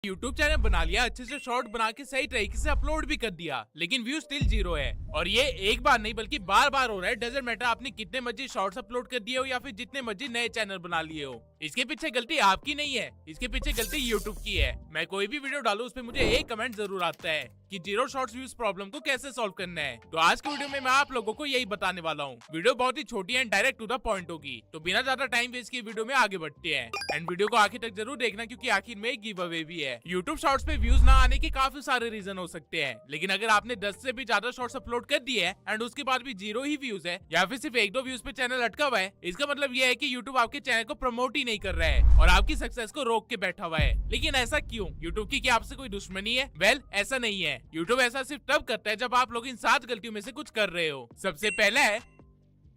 YouTube channel बना लिया, अच्छे से शॉर्ट बना के सही तरीके से अपलोड भी कर दिया, लेकिन व्यू स्टिल 0 है। और ये एक बार नहीं बल्कि बार बार हो रहा है। डजंट मैटर आपने कितने मर्जी शॉर्ट्स अपलोड कर दिए हो या फिर जितने मर्जी नए चैनल बना लिए हो, इसके पीछे गलती आपकी नहीं है, इसके पीछे गलती यूट्यूब की है। मैं कोई भी वीडियो डालू उस पर मुझे एक कमेंट जरूर आता है कि 0 शॉर्ट्स व्यूज प्रॉब्लम को कैसे सॉल्व करना है। तो आज की वीडियो में मैं आप लोगों को यही बताने वाला हूँ। वीडियो बहुत ही छोटी and direct to the point होगी, तो बिना ज्यादा टाइम वेस्ट किए वीडियो में आगे बढ़ते हैं। एंड वीडियो को आखिर तक जरूर देखना, क्योंकि आखिर में एक गिव अवे भी है। यूट्यूब शॉर्ट्स पे व्यूज ना आने के काफी सारे रीजन हो सकते हैं, लेकिन अगर आपने 10 से भी ज्यादा शॉर्ट्स अपलोड कर दिए हैं एंड उसके बाद भी 0 ही व्यूज है या फिर सिर्फ 1-2 व्यूज पे चैनल अटका हुआ है, इसका मतलब ये है कि यूट्यूब आपके चैनल को प्रमोट ही नहीं कर रहा है और आपकी सक्सेस को रोक के बैठा हुआ है। लेकिन ऐसा क्यों? यूट्यूब की क्या आपसे कोई दुश्मनी है? वेल, ऐसा नहीं है। यूट्यूब ऐसा सिर्फ तब करता है जब आप लोग इन 7 गलतियों में से कुछ कर रहे हो। सबसे पहला है,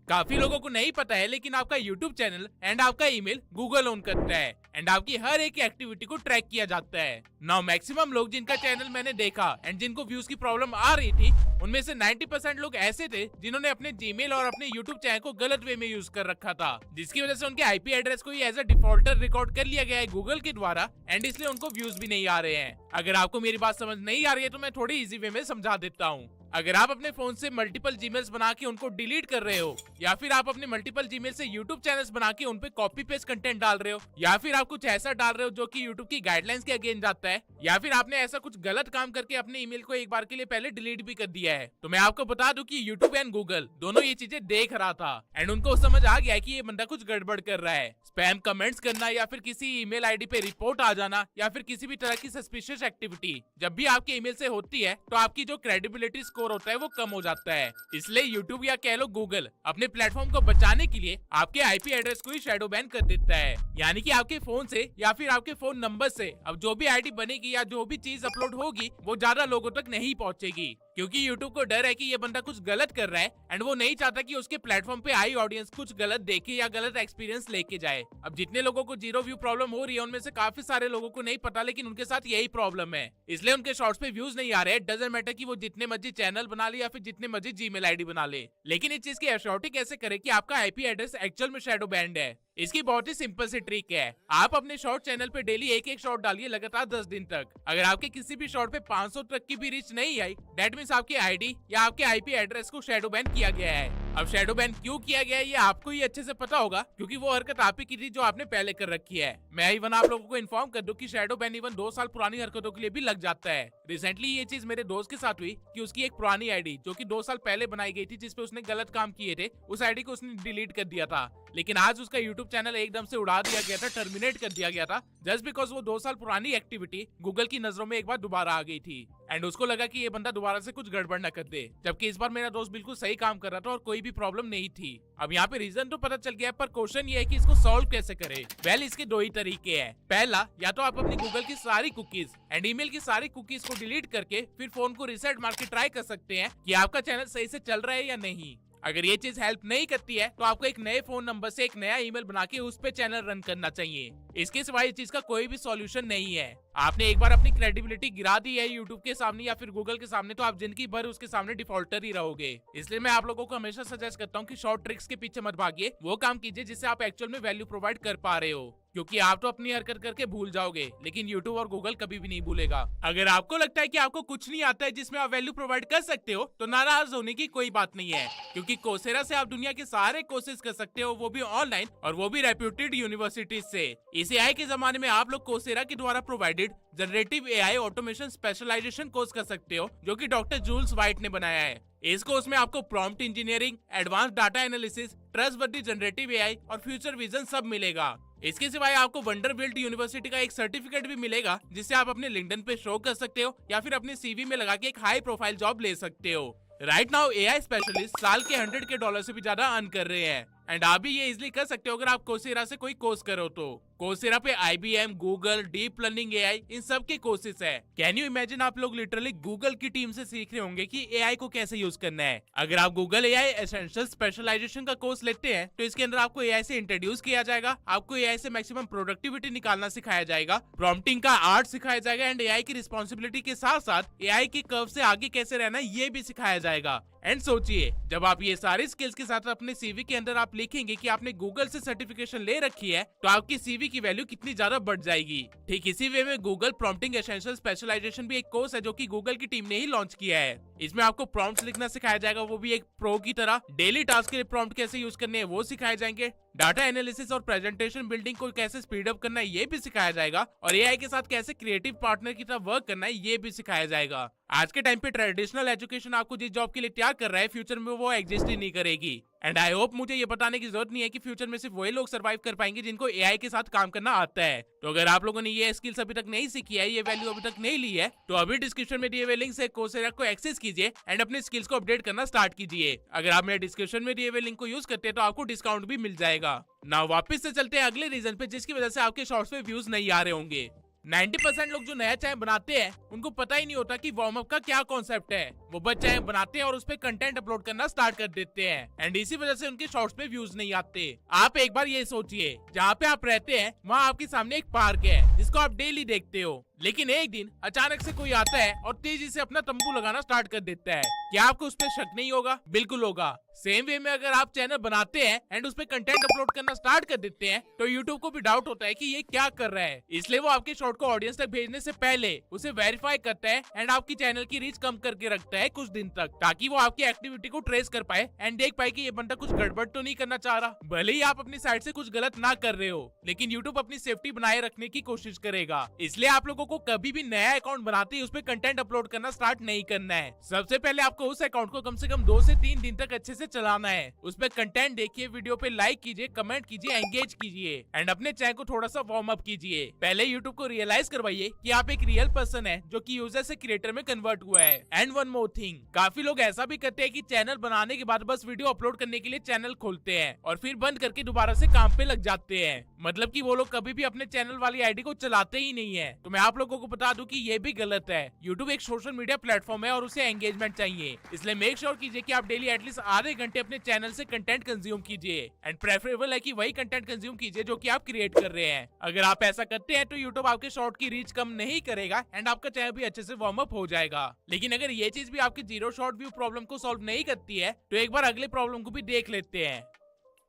काफी लोगों को नहीं पता है लेकिन आपका YouTube चैनल एंड आपका ईमेल गूगल ओन करता है एंड आपकी हर एक एक्टिविटी को ट्रैक किया जाता है। नाउ मैक्सिमम लोग जिनका चैनल मैंने देखा एंड जिनको व्यूज की प्रॉब्लम आ रही थी, उनमें से 90% लोग ऐसे थे जिन्होंने अपने जीमेल और अपने YouTube चैनल को गलत वे में यूज कर रखा था, जिसकी वजह से उनके आईपी एड्रेस को ही एज अ डिफॉल्टर रिकॉर्ड कर लिया गया है गूगल के द्वारा एंड इसलिए उनको व्यूज भी नहीं आ रहे हैं। अगर आपको मेरी बात समझ नहीं आ रही है तो मैं थोड़ी इजी वे में समझा देता हूँ। अगर आप अपने फोन से मल्टीपल जीमेल्स बना के उनको डिलीट कर रहे हो, या फिर आप अपने मल्टीपल जीमेल से यूट्यूब चैनल्स बना के उन पे कॉपी पेस्ट कंटेंट डाल रहे हो, या फिर आप कुछ ऐसा डाल रहे हो जो कि यूट्यूब की गाइडलाइंस के अगेंस्ट जाता है, या फिर आपने ऐसा कुछ गलत काम करके अपने ईमेल को एक बार के लिए पहले डिलीट भी कर दिया है, तो मैं आपको बता दूं कि यूट्यूब एंड गूगल दोनों ये चीजें देख रहा था एंड उनको समझ आ गया है कि ये बंदा कुछ गड़बड़ कर रहा है। स्पैम कमेंट्स करना या फिर किसी ईमेल आईडी पे रिपोर्ट आ जाना या फिर किसी भी तरह की सस्पिशियस एक्टिविटी जब भी आपके ईमेल से होती है, तो आपकी जो क्रेडिबिलिटी स्कोर होता है वो कम हो जाता है। इसलिए यूट्यूब या कह लो गूगल अपने प्लेटफॉर्म को बचाने के लिए आपके आईपी एड्रेस को ही शैडो बैन कर देता है, यानी कि आपके फोन से या फिर आपके फोन नंबर से अब जो भी आईडी बनेगी या जो भी चीज अपलोड होगी वो ज्यादा लोगों तक नहीं पहुंचेगी, क्योंकि यूट्यूब को डर है कि ये बंदा कुछ गलत कर रहा है एंड वो नहीं चाहता कि उसके प्लेटफॉर्म पे आई ऑडियंस कुछ गलत देखे या गलत एक्सपीरियंस लेके जाए। अब जितने लोगों को 0 व्यू प्रॉब्लम हो रही है उनमें से काफी सारे लोगों को नहीं पता, लेकिन उनके साथ यही प्रॉब्लम है, इसलिए उनके शॉर्ट्स पे व्यूज नहीं आ रहे। डजंट मैटर कि वो जितने मर्जी चैनल बना ले या फिर जितने मर्जी जीमेल आईडी बना ले, लेकिन इस चीज की एश्योरिटी कैसे करे कि आपका आईपी एड्रेस एक्चुअल में शैडो बैंड है? इसकी बहुत ही सिंपल सी ट्रिक है। आप अपने शॉर्ट चैनल पे डेली एक शॉर्ट डालिए लगातार 10 दिन तक। अगर आपके किसी भी शॉर्ट पे 500 तक की भी रीच नहीं आई, दैट मींस आपकी आईडी या आपके आईपी एड्रेस को शैडो बैन किया गया है। अब शैडो बैन क्यों किया गया है ये आपको ही अच्छे से पता होगा, क्योंकि वो हरकत आप ही की थी जो आपने पहले कर रखी है। मैं इवन आप लोगों को इन्फॉर्म कर दूं कि शैडो बैन इवन 2 साल पुरानी हरकतों के लिए भी लग जाता है। रिसेंटली ये चीज मेरे दोस्त के साथ हुई कि उसकी एक पुरानी आईडी जो कि 2 साल पहले बनाई गई थी, जिसपे उसने गलत काम किए थे, उस आईडी को उसने डिलीट कर दिया था, लेकिन आज उसका यूट्यूब चैनल एकदम से उड़ा दिया गया था, टर्मिनेट कर दिया गया था, जस्ट बिकॉज वो 2 साल पुरानी एक्टिविटी गूगल की नजरों में एक बार दोबारा आ गई थी एंड उसको लगा कि ये बंदा दोबारा से कुछ गड़बड़ न कर दे, जबकि इस बार मेरा दोस्त बिल्कुल सही काम कर रहा था और कोई भी प्रॉब्लम नहीं थी। अब यहाँ पे रीजन तो पता चल गया, पर क्वेश्चन ये है कि इसको सॉल्व कैसे करें। वेल, इसके 2 ही तरीके हैं। पहला, या तो आप अपनी गूगल की सारी कुकीज एंड ईमेल की सारी कुकीज को डिलीट करके फिर फोन को रीसेट मार के ट्राई कर सकते हैं कि आपका चैनल सही से चल रहा है या नहीं। अगर ये चीज हेल्प नहीं करती है तो आपको एक नए फोन नंबर से एक नया ईमेल बना के उस पे चैनल रन करना चाहिए। इसके सिवाय इस चीज का कोई भी सॉल्यूशन नहीं है। आपने एक बार अपनी क्रेडिबिलिटी गिरा दी है यूट्यूब के सामने या फिर गूगल के सामने, तो आप जिंदगी भर उसके सामने डिफॉल्टर ही रहोगे। इसलिए मैं आप लोगों को हमेशा सजेस्ट करता हूँ कि शॉर्ट ट्रिक्स के पीछे मत भागिए, वो काम कीजिए जिससे आप एक्चुअल में वैल्यू प्रोवाइड कर पा रहे हो, क्योंकि आप तो अपनी हरकत करके भूल जाओगे, लेकिन यूट्यूब और गूगल कभी भी नहीं भूलेगा। अगर आपको लगता है कि आपको कुछ नहीं आता है जिसमें आप वैल्यू प्रोवाइड कर सकते हो, तो नाराज होने की कोई बात नहीं है, क्योंकि कोर्सेरा से आप दुनिया के सारे कोर्सेज कर सकते हो, वो भी ऑनलाइन और वो भी रेप्यूटेड यूनिवर्सिटीज से। इस एआई के जमाने में आप लोग कोर्सेरा के द्वारा provided generative AI automation specialization course कर सकते हो, जो कि डॉक्टर जूल्स वाइट ने बनाया है। इस कोर्स में आपको prompt engineering, advance data analysis, trustworthy generative AI और फ्यूचर विजन सब मिलेगा। इसके सिवाय आपको वंडरबिल्ट यूनिवर्सिटी का एक सर्टिफिकेट भी मिलेगा, जिससे आप अपने लिंक्डइन पे शो कर सकते हो या फिर अपने सीवी में लगा के एक हाई प्रोफाइल जॉब ले सकते हो। राइट नाउ एआई स्पेशलिस्ट साल के $100 से भी ज्यादा अर्न कर रहे हैं एंड आप भी ये इजिली कर सकते हो अगर आप कोर्सेरा से कोई कोर्स करो तो। कोर्सेरा पे IBM, Google, deep learning AI इन सब के कोर्सेज है। कैन यू इमेजिन, आप लोग लिटरली गूगल की टीम से सीख रहे होंगे कि एआई को कैसे यूज करना है। अगर आप गूगल एआई एसेंशियल स्पेशलाइजेशन का कोर्स लेते हैं तो इसके अंदर आपको एआई से इंट्रोड्यूस किया जाएगा, आपको एआई से मैक्सिमम प्रोडक्टिविटी निकालना सिखाया जाएगा, प्रॉम्प्टिंग का आर्ट सिखाया जाएगा एंड एआई की रिस्पॉन्सिबिलिटी के साथ साथ एआई के कर्व से आगे कैसे रहना ये भी सिखाया जाएगा। एंड सोचिए, जब आप ये सारी स्किल्स के साथ अपने सीवी के अंदर आप लिखेंगे कि आपने गूगल से सर्टिफिकेशन ले रखी है, तो आपकी सीवी की वैल्यू कितनी ज्यादा बढ़ जाएगी। ठीक इसी वे में गूगल प्रॉम्प्टिंग एसेंशियल स्पेशलाइजेशन भी एक कोर्स है जो कि गूगल की टीम ने ही लॉन्च किया है। इसमें आपको प्रॉम्प्ट्स लिखना सिखाया जाएगा, वो भी एक प्रो की तरह। डेली टास्क के लिए प्रॉम्प्ट कैसे यूज करने हैं वो सिखाए जाएंगे। डाटा एनालिसिस और प्रेजेंटेशन बिल्डिंग को कैसे स्पीड अप करना है ये भी सिखाया जाएगा, और एआई के साथ कैसे क्रिएटिव पार्टनर की तरह वर्क करना है ये भी सिखाया जाएगा। आज के टाइम पे ट्रेडिशनल एजुकेशन आपको जिस जॉब के लिए तैयार कर रहा है, फ्यूचर में वो एग्जिस्ट ही नहीं करेगी। एंड आई होप मुझे ये बताने की जरूरत नहीं है कि फ्यूचर में सिर्फ वही लोग सर्वाइव कर पाएंगे जिनको एआई के साथ काम करना आता है। तो अगर आप लोगों ने ये स्किल्स अभी तक नहीं सीखी है, ये वैल्यू अभी तक नहीं ली है, तो अभी डिस्क्रिप्शन में दिए हुए लिंक से कोर्सेरा को एक्सेस कीजिए एंड अपने स्किल्स को अपडेट करना स्टार्ट कीजिए। अगर आप मेरे डिस्क्रिप्शन में दिए हुए लिंक को यूज करते हैं तो आपको डिस्काउंट भी मिल जाएगा। ना वापस से चलते हैं अगले रीजन पे जिसकी वजह से आपके शॉर्ट्स पे व्यूज नहीं आ रहे होंगे। 90% लोग जो नया चैनल बनाते हैं उनको पता ही नहीं होता कि वार्म अप का क्या कॉन्सेप्ट है। वो बस चैनल बनाते हैं और उस पे कंटेंट अपलोड करना स्टार्ट कर देते हैं एंड इसी वजह से उनके शॉर्ट्स पे व्यूज नहीं आते। आप एक बार ये सोचिए, जहाँ पे आप रहते हैं वहाँ आपके सामने एक पार्क है जिसको आप डेली देखते हो, लेकिन एक दिन अचानक से कोई आता है और तेजी से अपना तंबू लगाना स्टार्ट कर देता है। क्या आपको उस पर शक नहीं होगा? बिल्कुल होगा। सेम वे में अगर आप चैनल बनाते हैं एंड उस पे कंटेंट अपलोड करना स्टार्ट कर देते हैं तो यूट्यूब को भी डाउट होता है कि ये क्या कर रहा है, इसलिए वो आपके शॉर्ट को ऑडियंस तक भेजने से पहले उसे वेरीफाई करता है एंड आपकी चैनल की रीच कम करके रखता है कुछ दिन तक, ताकि वो आपकी एक्टिविटी को ट्रेस कर पाए एंड देख पाए कि ये बंदा कुछ गड़बड़ तो नहीं करना चाह रहा। भले ही आप अपनी साइड से कुछ गलत ना कर रहे हो, लेकिन यूट्यूब अपनी सेफ्टी बनाए रखने की कोशिश करेगा। इसलिए आप लोगों को कभी भी नया अकाउंट बनाते ही उस पे कंटेंट अपलोड करना स्टार्ट नहीं करना है। सबसे पहले आपको उस अकाउंट को कम से कम 2 से 3 दिन तक अच्छे से चलाना है। उस पे कंटेंट देखिए, वीडियो पे लाइक कीजिए, कमेंट कीजिए, एंगेज कीजिए एंड अपने चैनल को थोड़ा सा वार्म अप कीजिए। पहले यूट्यूब को रियलाइज करवाइए कि आप एक रियल पर्सन है जो कि यूजर से क्रिएटर में कन्वर्ट हुआ है। एंड वन मोर थिंग, काफी लोग ऐसा भी करते हैं कि चैनल बनाने के बाद बस वीडियो अपलोड करने के लिए चैनल खोलते हैं और फिर बंद करके दोबारा से काम पे लग जाते हैं। मतलब कि वो लोग कभी भी अपने चैनल वाली आईडी को चलाते ही नहीं है। तो मैं आप लोगों को बता दूं कि ये भी गलत है। यूट्यूब एक सोशल मीडिया प्लेटफॉर्म है और उसे एंगेजमेंट चाहिए, इसलिए मेक श्योर कीजिए कि आप डेली एटलीस्ट आधे घंटे अपने चैनल से कंटेंट कंज्यूम कीजिए एंड प्रेफरेबल है कि वही कंटेंट कंज्यूम कीजिए जो कि आप क्रिएट कर रहे हैं। अगर आप ऐसा करते हैं तो यूट्यूब आपके शॉर्ट की रीच कम नहीं करेगा एंड आपका चैनल भी अच्छे से वार्म अप हो जाएगा। लेकिन अगर ये चीज भी आपकी 0 शॉर्ट व्यू प्रॉब्लम को सॉल्व नहीं करती है तो एक बार अगले प्रॉब्लम को भी देख लेते हैं।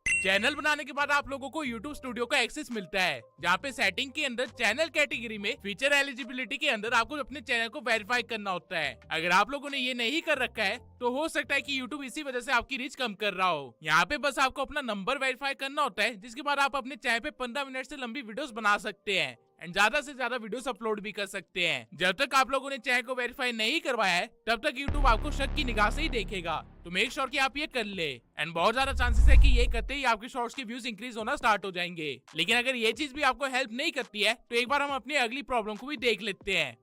चैनल बनाने के बाद आप लोगों को YouTube स्टूडियो का एक्सेस मिलता है, जहाँ पे सेटिंग के अंदर चैनल कैटेगरी में फीचर एलिजिबिलिटी के अंदर आपको अपने चैनल को वेरीफाई करना होता है। अगर आप लोगों ने ये नहीं कर रखा है तो हो सकता है कि YouTube इसी वजह से आपकी रीच कम कर रहा हो। यहाँ पे बस आपको अपना नंबर वेरीफाई करना होता है, जिसके बाद आप अपने चैनल पे 15 मिनट से लंबी वीडियोस बना सकते हैं एंड ज्यादा से ज्यादा वीडियोस अपलोड भी कर सकते हैं। जब तक आप लोगों ने चैनल को वेरीफाई नहीं करवाया है तब तक YouTube आपको शक की निगाह से ही देखेगा। तो मेक श्योर कि आप ये कर ले एंड बहुत ज्यादा चांसेस है कि ये करते ही आपके शॉर्ट्स के व्यूज इंक्रीज होना स्टार्ट हो जाएंगे। लेकिन अगर ये चीज भी आपको हेल्प नहीं करती है तो एक बार हम अपनी अगली प्रॉब्लम को भी देख लेते हैं।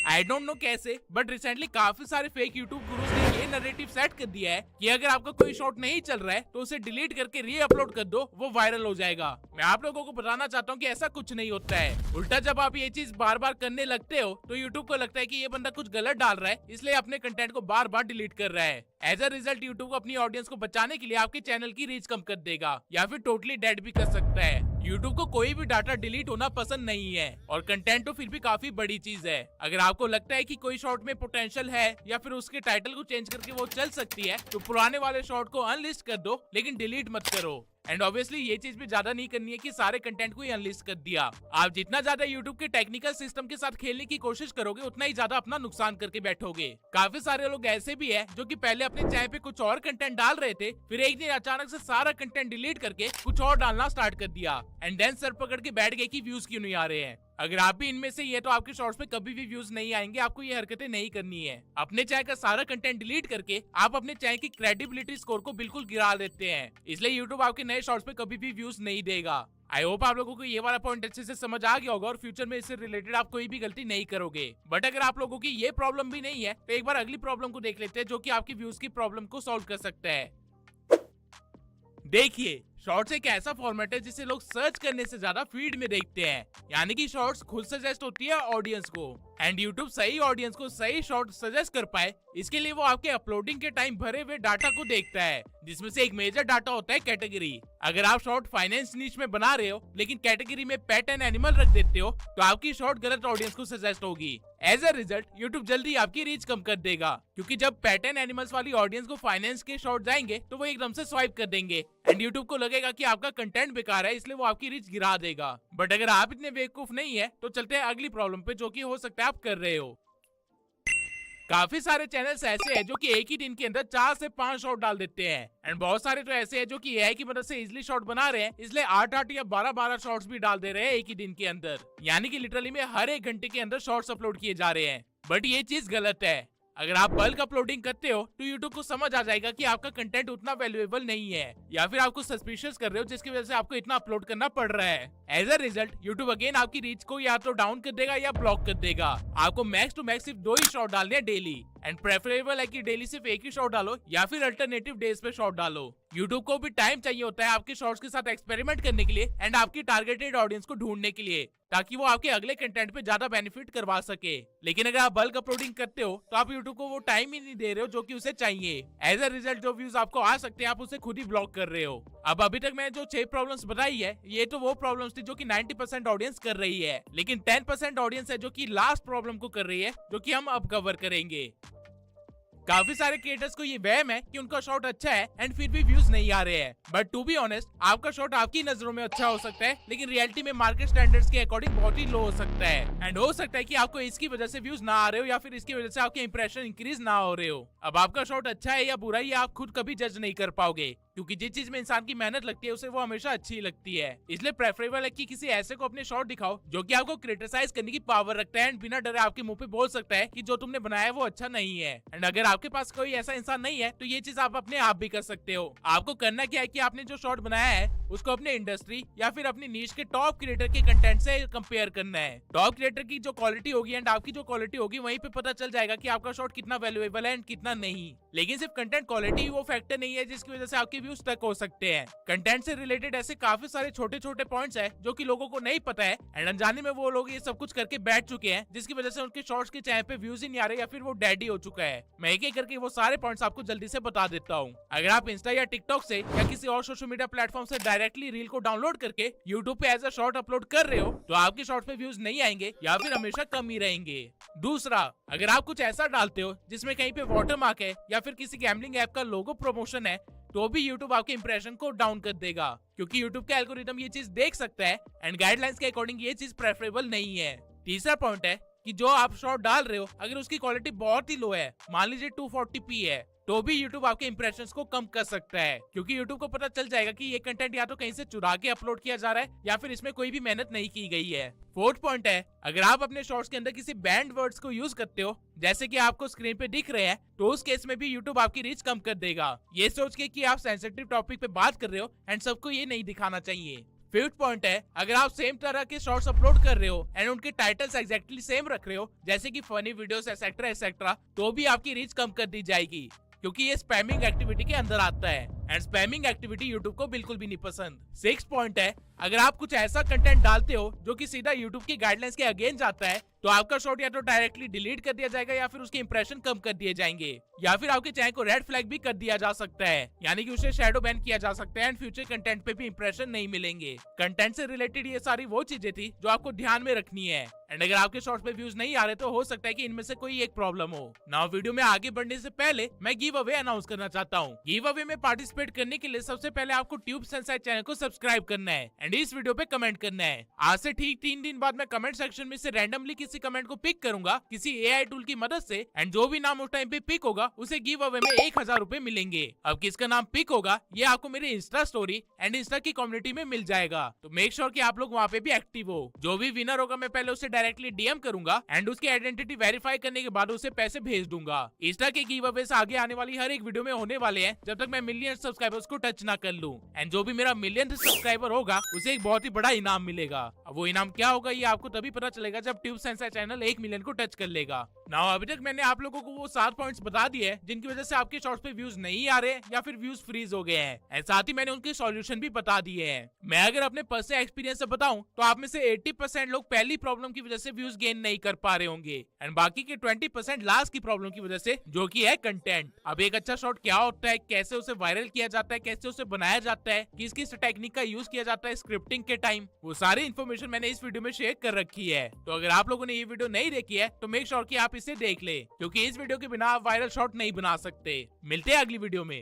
आई डोंट नो कैसे, बट रिसेंटली काफी सारे फेक यूट्यूब गुरुज ने ये नैरेटिव सेट कर दिया है कि अगर आपका कोई शॉर्ट नहीं चल रहा है तो उसे डिलीट करके री अपलोड कर दो, वो वायरल हो जाएगा। मैं आप लोगों को बताना चाहता हूँ कि ऐसा कुछ नहीं होता है। उल्टा जब आप ये चीज बार बार करने लगते हो तो यूट्यूब को लगता है कि ये बंदा कुछ गलत डाल रहा है, इसलिए अपने कंटेंट को बार बार डिलीट कर रहा है। एज अ रिजल्ट यूट्यूब को अपनी ऑडियंस को बचाने के लिए आपके चैनल की रीच कम कर देगा या फिर टोटली डेड भी कर सकता है। यूट्यूब को कोई भी डाटा डिलीट होना पसंद नहीं है और कंटेंट तो फिर भी काफी बड़ी चीज है। अगर आपको लगता है कि कोई शॉर्ट में पोटेंशियल है या फिर उसके टाइटल को चेंज करके वो चल सकती है तो पुराने वाले शॉर्ट को अनलिस्ट कर दो, लेकिन डिलीट मत करो। एंड ऑब्वियसली ये चीज भी ज्यादा नहीं करनी है कि सारे कंटेंट को ही अनलिस्ट कर दिया। आप जितना ज्यादा यूट्यूब के टेक्निकल सिस्टम के साथ खेलने की कोशिश करोगे उतना ही ज्यादा अपना नुकसान करके बैठोगे। काफी सारे लोग ऐसे भी है जो कि पहले अपने चैनल पे कुछ और कंटेंट डाल रहे थे, फिर एक दिन अचानक से सारा कंटेंट डिलीट करके कुछ और डालना स्टार्ट कर दिया एंड देन सर पकड़ के बैठ गए कि व्यूज क्यों नहीं आ रहे हैं। अगर आप भी इनमें से ये तो आपके शॉर्ट्स पे कभी भी व्यूज नहीं आएंगे। आपको ये हरकतें नहीं करनी है। अपने चैनल का सारा कंटेंट डिलीट करके आप अपने चैनल की क्रेडिबिलिटी स्कोर को बिल्कुल गिरा देते हैं, इसलिए यूट्यूब आपके नए शॉर्ट्स पे कभी भी व्यूज नहीं देगा। आई होप आप लोगों को ये वाला पॉइंट अच्छे से समझ आ गया होगा और फ्यूचर में इससे रिलेटेड आप कोई भी गलती नहीं करोगे। बट अगर आप लोगों की ये प्रॉब्लम भी नहीं है तो एक बार अगली प्रॉब्लम को देख लेते हैं जो कि आपकी व्यूज की प्रॉब्लम को सॉल्व कर सकता है। देखिए, शॉर्ट्स एक ऐसा फॉर्मेट है जिसे लोग सर्च करने से ज्यादा फीड में देखते हैं, यानी कि शॉर्ट्स खुद सजेस्ट होती है ऑडियंस को एंड यूट्यूब सही ऑडियंस को सही शॉर्ट सजेस्ट कर पाए, इसके लिए वो आपके अपलोडिंग के टाइम भरे हुए डाटा को देखता है, जिसमें से एक मेजर डाटा होता है कैटेगरी। अगर आप शॉर्ट फाइनेंस नीच में बना रहे हो लेकिन कैटेगरी में पेट एंड एनिमल रख देते हो तो आपकी शॉर्ट गलत ऑडियंस को सजेस्ट होगी। एज अ रिजल्ट यूट्यूब जल्दी आपकी रीच कम कर देगा, क्योंकि जब पेट एंड एनिमल्स वाली ऑडियंस को फाइनेंस के शॉर्ट जाएंगे तो वो एकदम से स्वाइप कर देंगे एंड यूट्यूब को लगेगा कि आपका कंटेंट बेकार है, इसलिए वो आपकी रीच गिरा देगा। बट अगर आप इतने बेवकूफ नहीं है तो चलते हैं अगली प्रॉब्लम पे, जो कि हो सकता है आप कर रहे हो। काफी सारे चैनल्स ऐसे हैं जो कि एक ही दिन के अंदर 4 से 5 शॉट डाल देते हैं एंड बहुत सारे तो ऐसे हैं जो कि एआई की मदद से इजिली शॉट बना रहे हैं, इसलिए 8-8 या 12-12 शॉट्स भी डाल दे रहे हैं एक ही दिन के अंदर। यानी कि लिटरली में हर एक घंटे के अंदर शॉर्ट्स अपलोड किए जा रहे हैं। बट ये चीज गलत है। अगर आप बल्क अपलोडिंग करते हो तो यूट्यूब को समझ आ जाएगा कि आपका कंटेंट उतना वैल्यूएबल नहीं है, या फिर आपको सस्पिशियस कर रहे हो जिसकी वजह से आपको इतना अपलोड करना पड़ रहा है। As a result YouTube again आपकी रीच को या तो डाउन कर देगा या ब्लॉक कर देगा। आपको मैक्स टू मैक्स सिर्फ 2 ही शॉट डालने हैं डेली, एंड प्रेफरेबल है कि डेली सिर्फ एक ही शॉट डालो या फिर अल्टरनेटिव डेज पे शॉट डालो। यूट्यूब को भी टाइम चाहिए होता है आपके शॉर्ट्स के साथ एक्सपेरिमेंट करने के लिए एंड आपकी टारगेटेड ऑडियंस को ढूंढने के लिए, ताकि वो आपके अगले कंटेंट पे ज्यादा बेनिफिट करवा सके। लेकिन अगर आप बल्क अपलोडिंग करते हो तो आप यूट्यूब को वो टाइम ही नहीं दे रहे हो जो कि उसे चाहिए। एज अ रिजल्ट जो व्यूज आपको आ सकते हैं आप उसे खुद ही ब्लॉक कर रहे हो। अब अभी तक मैंने जो 6 प्रॉब्लम्स बताई है ये तो वो प्रॉब्लम्स थी जो कि 90% ऑडियंस कर रही है, लेकिन 10% ऑडियंस है जो कि लास्ट प्रॉब्लम को कर रही है, जो कि हम अब कवर करेंगे। काफी सारे क्रिएटर्स को ये वहम है कि उनका शॉट अच्छा है एंड फिर भी व्यूज नहीं आ रहे हैं। बट टू बी ऑनेस्ट आपका शॉट आपकी नजरों में अच्छा हो सकता है, लेकिन रियलिटी में मार्केट स्टैंडर्ड्स के अकॉर्डिंग बहुत ही लो हो सकता है एंड हो सकता है कि आपको इसकी वजह से व्यूज ना आ रहे हो या फिर इसकी वजह से आपके इंप्रेशन इंक्रीज ना हो रहे हो। अब आपका शॉट अच्छा है या बुरा है आप खुद कभी जज नहीं कर पाओगे, क्योंकि जिस चीज में इंसान की मेहनत लगती है उसे वो हमेशा अच्छी लगती है। इसलिए प्रेफरेबल है कि किसी ऐसे को अपने शॉट दिखाओ जो कि आपको क्रिटिसाइज करने की पावर रखता है एंड बिना डरे आपके मुंह पे बोल सकता है कि जो तुमने बनाया है वो अच्छा नहीं है। एंड अगर आपके पास कोई ऐसा इंसान नहीं है तो ये चीज आप अपने आप भी कर सकते हो। आपको करना क्या है कि आपने जो शॉट बनाया है उसको अपने इंडस्ट्री या फिर अपनी नीश के टॉप क्रिएटर के कंटेंट से कंपेयर करना है। टॉप क्रिएटर की जो क्वालिटी होगी एंड आपकी जो क्वालिटी होगी वहीं पे पता चल जाएगा कि आपका शॉट कितना वैल्यूएबल है एंड कितना नहीं। लेकिन सिर्फ कंटेंट क्वालिटी वो फैक्टर नहीं है जिसकी वजह से आपके व्यूज तक हो सकते हैं। कंटेंट से रिलेटेड ऐसे काफी सारे छोटे छोटे पॉइंट्स है जो कि लोगों को नहीं पता है एंड अनजाने में वो लोग ये सब कुछ करके बैठ चुके हैं, जिसकी वजह से उनके शॉर्ट्स के चैनल पे व्यूज ही नहीं आ रहे या फिर वो डेड ही हो चुका है। मैं एक एक करके वो सारे पॉइंट्स आपको जल्दी से बता देता हूँ। अगर आप इंस्टा या टिकटॉक से या किसी और सोशल मीडिया प्लेटफॉर्म से डायरेक्टली रील को डाउनलोड करके यूट्यूब पे एज अ शॉर्ट अपलोड कर रहे हो तो आपके शॉर्ट पे व्यूज नहीं आएंगे या फिर हमेशा कम ही रहेंगे। दूसरा, अगर आप कुछ ऐसा डालते हो जिसमें कहीं पे वाटरमार्क है या फिर किसी गैम्बलिंग ऐप का लोगो प्रमोशन है तो भी YouTube आपके इंप्रेशन को डाउन कर देगा, क्योंकि YouTube का एल्गोरिथम ये चीज देख सकता है एंड गाइडलाइंस के अकॉर्डिंग ये चीज प्रेफरेबल नहीं है। तीसरा पॉइंट है कि जो आप शॉट डाल रहे हो अगर उसकी क्वालिटी बहुत ही लो है, मान लीजिए 240p है, तो भी YouTube आपके इंप्रेशंस को कम कर सकता है, क्योंकि YouTube को पता चल जाएगा कि ये कंटेंट या तो कहीं से चुरा के अपलोड किया जा रहा है या फिर इसमें कोई भी मेहनत नहीं की गई है। फोर्थ पॉइंट है, अगर आप अपने शॉर्ट्स के अंदर किसी बैंड वर्ड्स को यूज करते हो जैसे कि आपको स्क्रीन पे दिख रहे हैं तो उस केस में भी YouTube आपकी रीच कम कर देगा, ये सोच के कि आप सेंसिटिव टॉपिक पे बात कर रहे हो एंड सबको ये नहीं दिखाना चाहिए। फिफ्थ पॉइंट है, अगर आप सेम तरह के शॉर्ट्स अपलोड कर रहे हो एंड उनके टाइटल्स एग्जैक्टली सेम रख रहे हो जैसे कि फनी वीडियोस एसेट्रा एसेट्रा, तो भी आपकी रीच कम कर दी जाएगी, क्योंकि ये स्पैमिंग एक्टिविटी के अंदर आता है एंड स्पैमिंग एक्टिविटी यूट्यूब को बिल्कुल भी नहीं पसंद। सिक्स्थ पॉइंट है, अगर आप कुछ ऐसा कंटेंट डालते हो जो कि सीधा यूट्यूब की गाइडलाइंस के अगेंस्ट जाता है तो आपका शॉट या तो डायरेक्टली डिलीट कर दिया जाएगा या फिर उसके इंप्रेशन कम कर दिए जाएंगे या फिर आपके चैनल को रेड फ्लैग भी कर दिया जा सकता है, यानी कि उसे शैडो बैन किया जा सकता है एंड फ्यूचर कंटेंट पे भी इंप्रेशन नहीं मिलेंगे। कंटेंट से रिलेटेड ये सारी वो चीजें थी जो आपको ध्यान में रखनी है एंड अगर आपके शॉर्ट्स पे व्यूज नहीं आ रहे तो हो सकता है कि इनमें से कोई एक प्रॉब्लम हो। नाउ वीडियो में आगे बढ़ने से पहले मैं गिव अवे अनाउंस करना चाहता हूँ। गिव अवे में पार्टिसिपेट करने के लिए सबसे पहले आपको ट्यूब सेंसाइट चैनल को सब्सक्राइब करना है एंड इस वीडियो पे कमेंट करना है। आज से ठीक 3 दिन बाद मैं कमेंट सेक्शन में से रैंडमली किसी कमेंट को पिक करूंगा किसी AI टूल की मदद से एंड जो भी नाम उस टाइम पे पिक होगा उसे गिव अवे में 1000 रुपए मिलेंगे। अब किसका नाम पिक होगा ये आपको मेरे इंस्टा स्टोरी एंड इंस्टा की कम्युनिटी में मिल जाएगा, तो मेक श्योर कि आप लोग वहाँ पे भी एक्टिव हो। जो भी विनर होगा मैं पहले उसे डायरेक्टली डीएम करूंगा एंड उसकी आइडेंटिटी वेरीफाई करने के बाद उसे पैसे भेज दूंगा। इंस्टा के गिव अवे से आगे आने वाली हर एक वीडियो में होने वाले हैं जब तक मैं मिलियन सब्सक्राइबर्स को टच ना कर लूं एंड जो भी मेरा मिलियन सब्सक्राइबर होगा उसे एक बहुत ही बड़ा इनाम मिलेगा। अब वो इनाम क्या होगा ये आपको तभी पता चलेगा जब ट्यूब सेंसर चैनल 1 मिलियन को टच कर लेगा। ना अभी तक मैंने आप लोगों को वो 7 पॉइंट्स बता दिए हैं जिनकी वजह से आपके शॉर्ट्स पे व्यूज नहीं आ रहे या फिर व्यूज फ्रीज हो गए हैं, एंड साथ ही मैंने उनके सॉल्यूशन भी बता दिए हैं। मैं अगर अपने पर्सनल एक्सपीरियंस से बताऊं तो आप में से 80% लोग पहली प्रॉब्लम की वजह से व्यूज गेन नहीं कर पा रहे होंगे, एंड बाकी के 20% लास्ट की प्रॉब्लम की वजह से, जो कि है कंटेंट। अब एक अच्छा शॉर्ट क्या होता है, कैसे उसे वायरल किया जाता है, कैसे उसे बनाया जाता है, किस किस टेक्निक का यूज किया जाता है स्क्रिप्टिंग के टाइम, वो सारी इन्फॉर्मेशन मैंने इस वीडियो में शेयर कर रखी है। तो अगर आप लोगों ने ये वीडियो नहीं देखी है तो मेक श्योर कि आप इसे देख ले, क्योंकि इस वीडियो के बिना आप वायरल शॉर्ट नहीं बना सकते। मिलते हैं अगली वीडियो में।